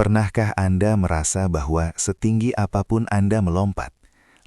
Pernahkah Anda merasa bahwa setinggi apapun Anda melompat,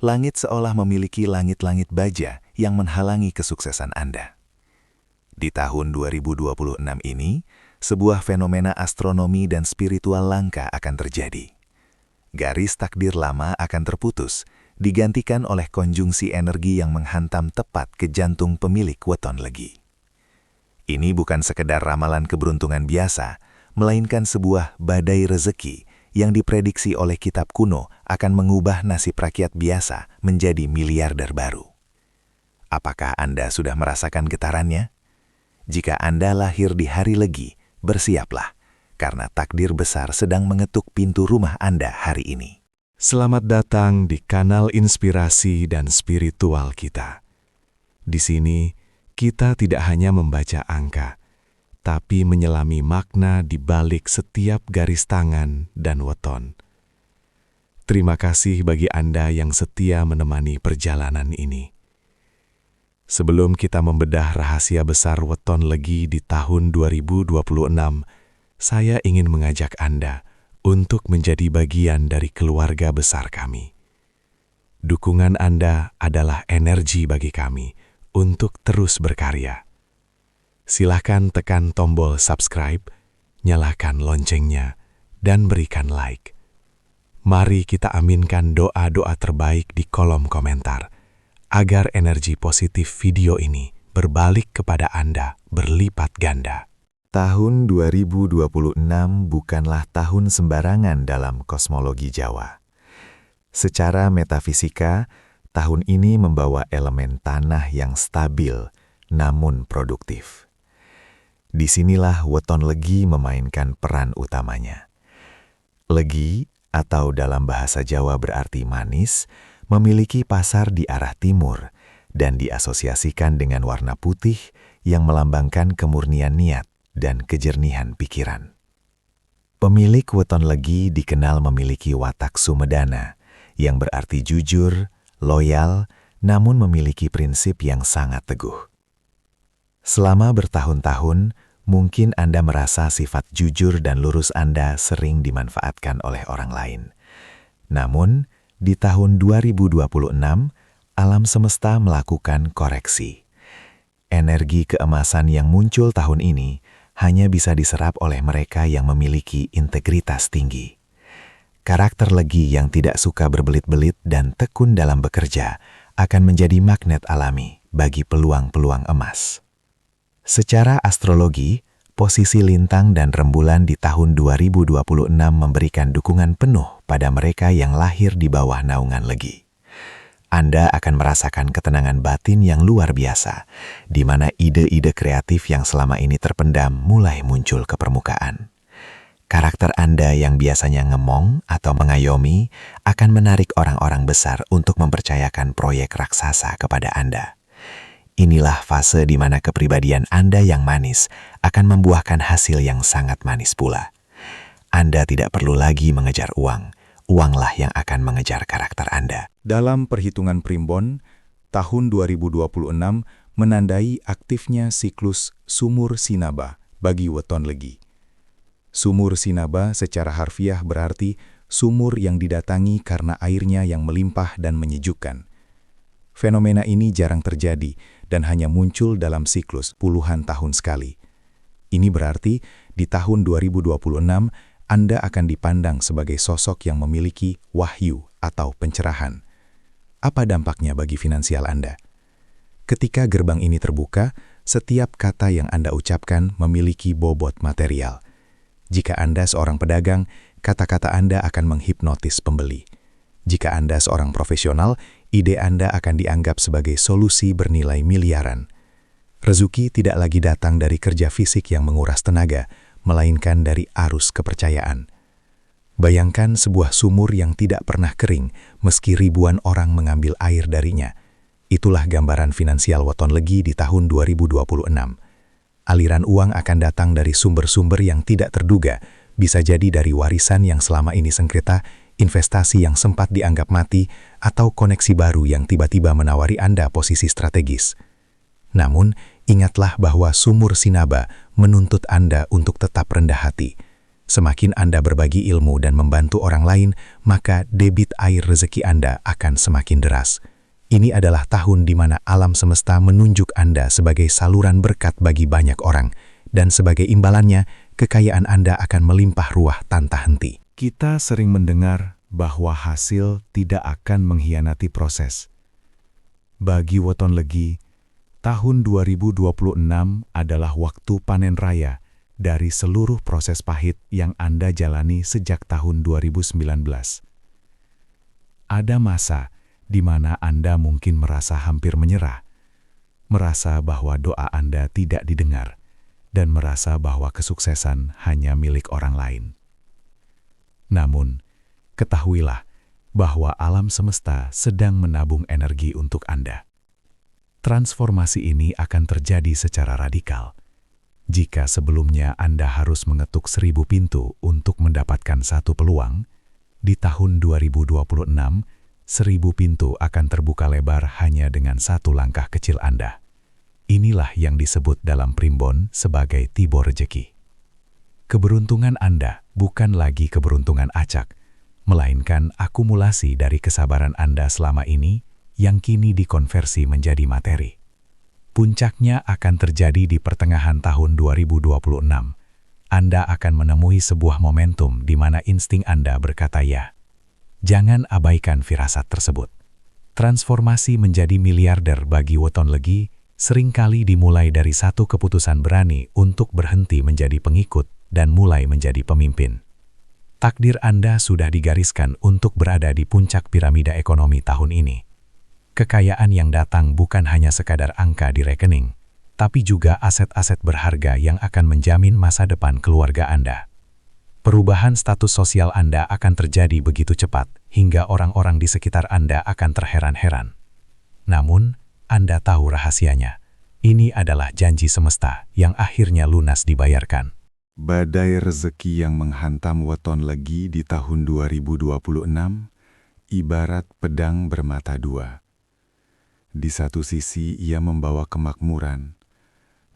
langit seolah memiliki langit-langit baja yang menghalangi kesuksesan Anda? Di tahun 2026 ini, sebuah fenomena astronomi dan spiritual langka akan terjadi. Garis takdir lama akan terputus, digantikan oleh konjungsi energi yang menghantam tepat ke jantung pemilik weton legi. Ini bukan sekedar ramalan keberuntungan biasa, melainkan sebuah badai rezeki yang diprediksi oleh kitab kuno akan mengubah nasib rakyat biasa menjadi miliarder baru. Apakah Anda sudah merasakan getarannya? Jika Anda lahir di hari legi, bersiaplah, karena takdir besar sedang mengetuk pintu rumah Anda hari ini. Selamat datang di kanal inspirasi dan spiritual kita. Di sini, kita tidak hanya membaca angka, tapi menyelami makna di balik setiap garis tangan dan weton. Terima kasih bagi Anda yang setia menemani perjalanan ini. Sebelum kita membedah rahasia besar weton legi di tahun 2026, saya ingin mengajak Anda untuk menjadi bagian dari keluarga besar kami. Dukungan Anda adalah energi bagi kami untuk terus berkarya. Silahkan tekan tombol subscribe, nyalakan loncengnya, dan berikan like. Mari kita aminkan doa-doa terbaik di kolom komentar, agar energi positif video ini berbalik kepada Anda berlipat ganda. Tahun 2026 bukanlah tahun sembarangan dalam kosmologi Jawa. Secara metafisika, tahun ini membawa elemen tanah yang stabil, namun produktif. Disinilah weton legi memainkan peran utamanya. Legi, atau dalam bahasa Jawa berarti manis, memiliki pasar di arah timur dan diasosiasikan dengan warna putih yang melambangkan kemurnian niat dan kejernihan pikiran. Pemilik weton legi dikenal memiliki watak sumedana, yang berarti jujur, loyal, namun memiliki prinsip yang sangat teguh. Selama bertahun-tahun, mungkin Anda merasa sifat jujur dan lurus Anda sering dimanfaatkan oleh orang lain. Namun, di tahun 2026, alam semesta melakukan koreksi. Energi keemasan yang muncul tahun ini hanya bisa diserap oleh mereka yang memiliki integritas tinggi. Karakter legi yang tidak suka berbelit-belit dan tekun dalam bekerja akan menjadi magnet alami bagi peluang-peluang emas. Secara astrologi, posisi lintang dan rembulan di tahun 2026 memberikan dukungan penuh pada mereka yang lahir di bawah naungan legi. Anda akan merasakan ketenangan batin yang luar biasa, di mana ide-ide kreatif yang selama ini terpendam mulai muncul ke permukaan. Karakter Anda yang biasanya ngemong atau mengayomi akan menarik orang-orang besar untuk mempercayakan proyek raksasa kepada Anda. Inilah fase di mana kepribadian Anda yang manis akan membuahkan hasil yang sangat manis pula. Anda tidak perlu lagi mengejar uang, uanglah yang akan mengejar karakter Anda. Dalam perhitungan primbon, tahun 2026 menandai aktifnya siklus sumur sinaba bagi weton legi. Sumur sinaba secara harfiah berarti sumur yang didatangi karena airnya yang melimpah dan menyejukkan. Fenomena ini jarang terjadi dan hanya muncul dalam siklus puluhan tahun sekali. Ini berarti di tahun 2026 Anda akan dipandang sebagai sosok yang memiliki wahyu atau pencerahan. Apa dampaknya bagi finansial Anda? Ketika gerbang ini terbuka, setiap kata yang Anda ucapkan memiliki bobot material. Jika Anda seorang pedagang, kata-kata Anda akan menghipnotis pembeli. Jika Anda seorang profesional, ide Anda akan dianggap sebagai solusi bernilai miliaran. Rezeki tidak lagi datang dari kerja fisik yang menguras tenaga, melainkan dari arus kepercayaan. Bayangkan sebuah sumur yang tidak pernah kering, meski ribuan orang mengambil air darinya. Itulah gambaran finansial weton legi di tahun 2026. Aliran uang akan datang dari sumber-sumber yang tidak terduga, bisa jadi dari warisan yang selama ini sengketa, investasi yang sempat dianggap mati, atau koneksi baru yang tiba-tiba menawari Anda posisi strategis. Namun, ingatlah bahwa sumur sinaba menuntut Anda untuk tetap rendah hati. Semakin Anda berbagi ilmu dan membantu orang lain, maka debit air rezeki Anda akan semakin deras. Ini adalah tahun di mana alam semesta menunjuk Anda sebagai saluran berkat bagi banyak orang, dan sebagai imbalannya, kekayaan Anda akan melimpah ruah tanpa henti. Kita sering mendengar bahwa hasil tidak akan mengkhianati proses. Bagi Weton Legi, tahun 2026 adalah waktu panen raya dari seluruh proses pahit yang Anda jalani sejak tahun 2019. Ada masa di mana Anda mungkin merasa hampir menyerah, merasa bahwa doa Anda tidak didengar, dan merasa bahwa kesuksesan hanya milik orang lain. Namun, ketahuilah bahwa alam semesta sedang menabung energi untuk Anda. Transformasi ini akan terjadi secara radikal. Jika sebelumnya Anda harus mengetuk 1000 pintu untuk mendapatkan satu peluang, di tahun 2026, 1000 pintu akan terbuka lebar hanya dengan satu langkah kecil Anda. Inilah yang disebut dalam primbon sebagai tibo rejeki. Keberuntungan Anda bukan lagi keberuntungan acak, melainkan akumulasi dari kesabaran Anda selama ini yang kini dikonversi menjadi materi. Puncaknya akan terjadi di pertengahan tahun 2026. Anda akan menemui sebuah momentum di mana insting Anda berkata ya. Jangan abaikan firasat tersebut. Transformasi menjadi miliarder bagi Weton Legi seringkali dimulai dari satu keputusan berani untuk berhenti menjadi pengikut dan mulai menjadi pemimpin. Takdir Anda sudah digariskan untuk berada di puncak piramida ekonomi tahun ini. Kekayaan yang datang bukan hanya sekadar angka di rekening, tapi juga aset-aset berharga yang akan menjamin masa depan keluarga Anda. Perubahan status sosial Anda akan terjadi begitu cepat, hingga orang-orang di sekitar Anda akan terheran-heran. Namun, Anda tahu rahasianya. Ini adalah janji semesta yang akhirnya lunas dibayarkan. Badai rezeki yang menghantam Weton Legi di tahun 2026 ibarat pedang bermata dua. Di satu sisi ia membawa kemakmuran,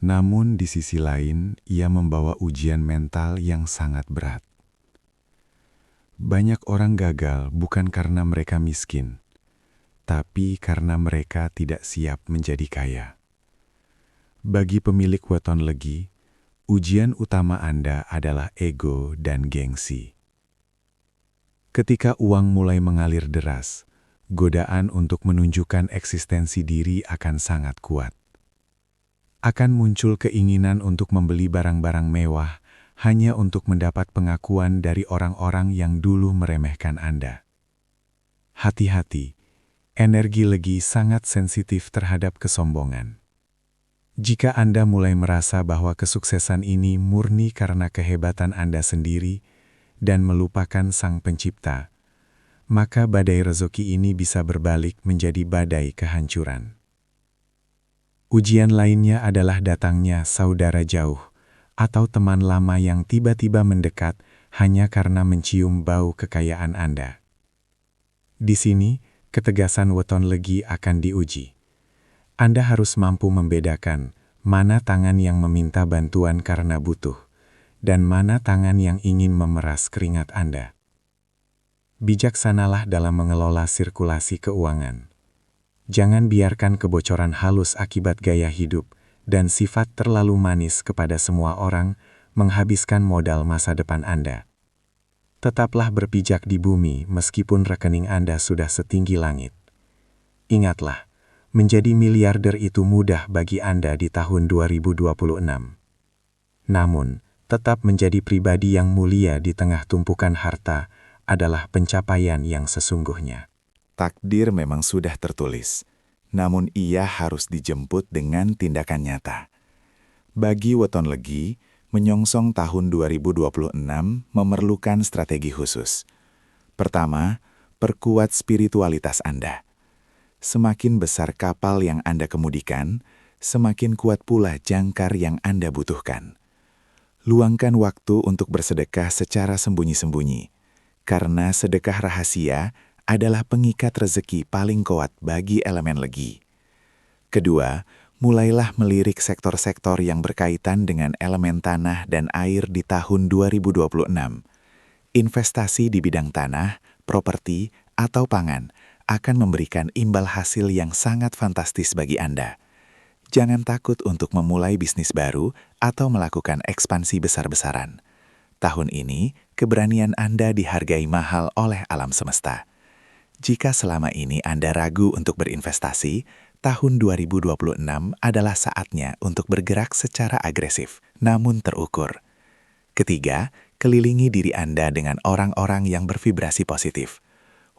namun di sisi lain ia membawa ujian mental yang sangat berat. Banyak orang gagal bukan karena mereka miskin, tapi karena mereka tidak siap menjadi kaya. Bagi pemilik Weton Legi, ujian utama Anda adalah ego dan gengsi. Ketika uang mulai mengalir deras, godaan untuk menunjukkan eksistensi diri akan sangat kuat. Akan muncul keinginan untuk membeli barang-barang mewah hanya untuk mendapat pengakuan dari orang-orang yang dulu meremehkan Anda. Hati-hati, energi Legi sangat sensitif terhadap kesombongan. Jika Anda mulai merasa bahwa kesuksesan ini murni karena kehebatan Anda sendiri dan melupakan Sang Pencipta, maka badai rezeki ini bisa berbalik menjadi badai kehancuran. Ujian lainnya adalah datangnya saudara jauh atau teman lama yang tiba-tiba mendekat hanya karena mencium bau kekayaan Anda. Di sini, ketegasan Weton Legi akan diuji. Anda harus mampu membedakan mana tangan yang meminta bantuan karena butuh, dan mana tangan yang ingin memeras keringat Anda. Bijaksanalah dalam mengelola sirkulasi keuangan. Jangan biarkan kebocoran halus akibat gaya hidup dan sifat terlalu manis kepada semua orang menghabiskan modal masa depan Anda. Tetaplah berpijak di bumi meskipun rekening Anda sudah setinggi langit. Ingatlah, menjadi miliarder itu mudah bagi Anda di tahun 2026. Namun, tetap menjadi pribadi yang mulia di tengah tumpukan harta adalah pencapaian yang sesungguhnya. Takdir memang sudah tertulis, namun ia harus dijemput dengan tindakan nyata. Bagi Weton Legi, menyongsong tahun 2026 memerlukan strategi khusus. Pertama, perkuat spiritualitas Anda. Semakin besar kapal yang Anda kemudikan, semakin kuat pula jangkar yang Anda butuhkan. Luangkan waktu untuk bersedekah secara sembunyi-sembunyi, karena sedekah rahasia adalah pengikat rezeki paling kuat bagi elemen Legi. Kedua, Mulailah melirik sektor-sektor yang berkaitan dengan elemen tanah dan air di tahun 2026. Investasi di bidang tanah, properti, atau pangan akan memberikan imbal hasil yang sangat fantastis bagi Anda. Jangan takut untuk memulai bisnis baru atau melakukan ekspansi besar-besaran. Tahun ini, keberanian Anda dihargai mahal oleh alam semesta. Jika selama ini Anda ragu untuk berinvestasi, tahun 2026 adalah saatnya untuk bergerak secara agresif, namun terukur. Ketiga, kelilingi diri Anda dengan orang-orang yang bervibrasi positif.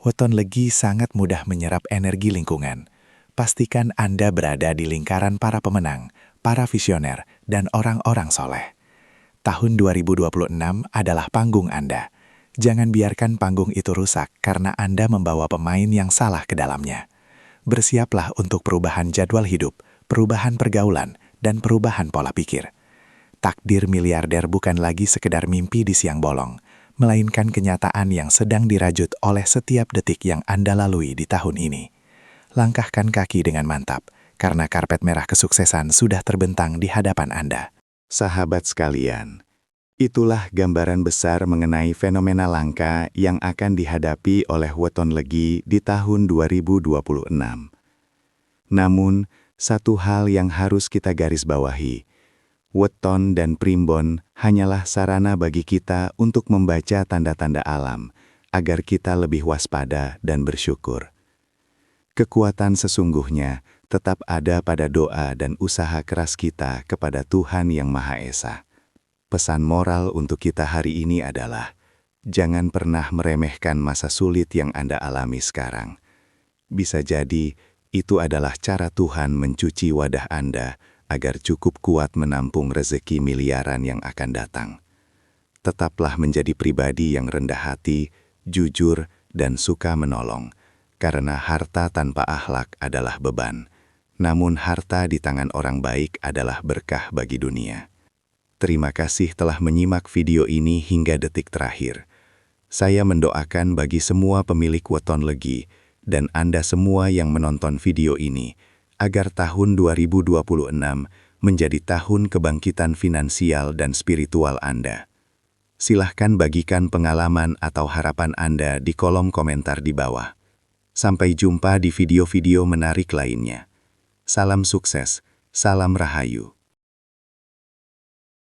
Weton Legi sangat mudah menyerap energi lingkungan. Pastikan Anda berada di lingkaran para pemenang, para visioner, dan orang-orang soleh. Tahun 2026 adalah panggung Anda. Jangan biarkan panggung itu rusak karena Anda membawa pemain yang salah ke dalamnya. Bersiaplah untuk perubahan jadwal hidup, perubahan pergaulan, dan perubahan pola pikir. Takdir miliarder bukan lagi sekedar mimpi di siang bolong, melainkan kenyataan yang sedang dirajut oleh setiap detik yang Anda lalui di tahun ini. Langkahkan kaki dengan mantap, karena karpet merah kesuksesan sudah terbentang di hadapan Anda. Sahabat sekalian, itulah gambaran besar mengenai fenomena langka yang akan dihadapi oleh Weton Legi di tahun 2026. Namun, satu hal yang harus kita garis bawahi, weton dan primbon hanyalah sarana bagi kita untuk membaca tanda-tanda alam, agar kita lebih waspada dan bersyukur. Kekuatan sesungguhnya tetap ada pada doa dan usaha keras kita kepada Tuhan Yang Maha Esa. Pesan moral untuk kita hari ini adalah, jangan pernah meremehkan masa sulit yang Anda alami sekarang. Bisa jadi, itu adalah cara Tuhan mencuci wadah Anda agar cukup kuat menampung rezeki miliaran yang akan datang. Tetaplah menjadi pribadi yang rendah hati, jujur, dan suka menolong, karena harta tanpa akhlak adalah beban. Namun harta di tangan orang baik adalah berkah bagi dunia. Terima kasih telah menyimak video ini hingga detik terakhir. Saya mendoakan bagi semua pemilik Weton Legi dan Anda semua yang menonton video ini, agar tahun 2026 menjadi tahun kebangkitan finansial dan spiritual Anda. Silahkan bagikan pengalaman atau harapan Anda di kolom komentar di bawah. Sampai jumpa di video-video menarik lainnya. Salam sukses, salam rahayu.